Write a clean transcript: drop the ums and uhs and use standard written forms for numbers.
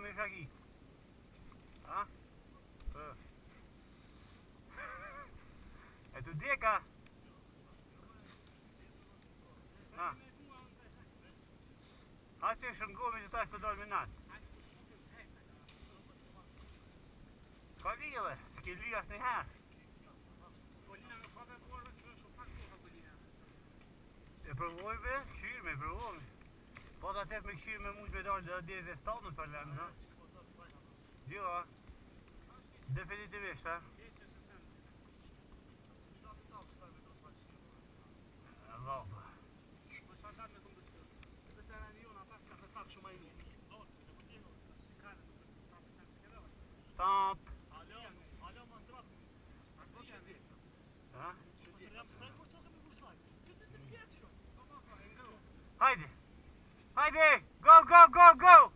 me shaghi. Ha? E tu deka? Ha? Ha që shëngomi që ta është të dojnë me natë. Ka lidhe, s'ke lidhe asë një herë. E provoj be, këshirë me provoj. Po da tek me këshirë me mund me dalë dhe dhe dhe statës për lëmë, ha? Jo, definitivisht, ha? Allah, pa. Stop! Ha? Haydi! Haydi! Go, go, go, go!